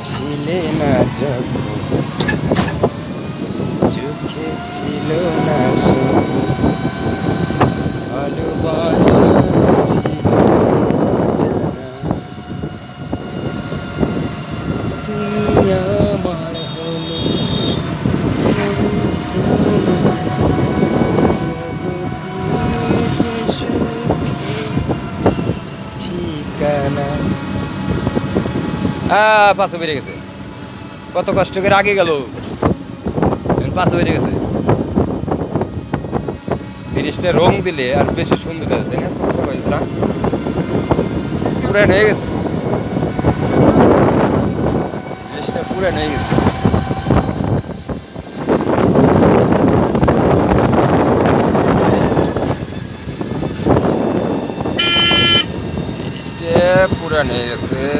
ছিলে না যখন চোখে ছিল না সুখ ভালোবাসা ছিল অজানা তুমি আমার হলো ঠিকানা পাশে বেরিয়ে গেছে কত কষ্ট করে আগে গেল পাশে বেরিয়ে গেছে জিনিসটা রং দিলে আর বেশি সুন্দর হবে তাই না পুরান হয়ে গেছে জিনিসটা পুরান হয়ে গেছে জিনিসটা পুরান হয়ে গেছে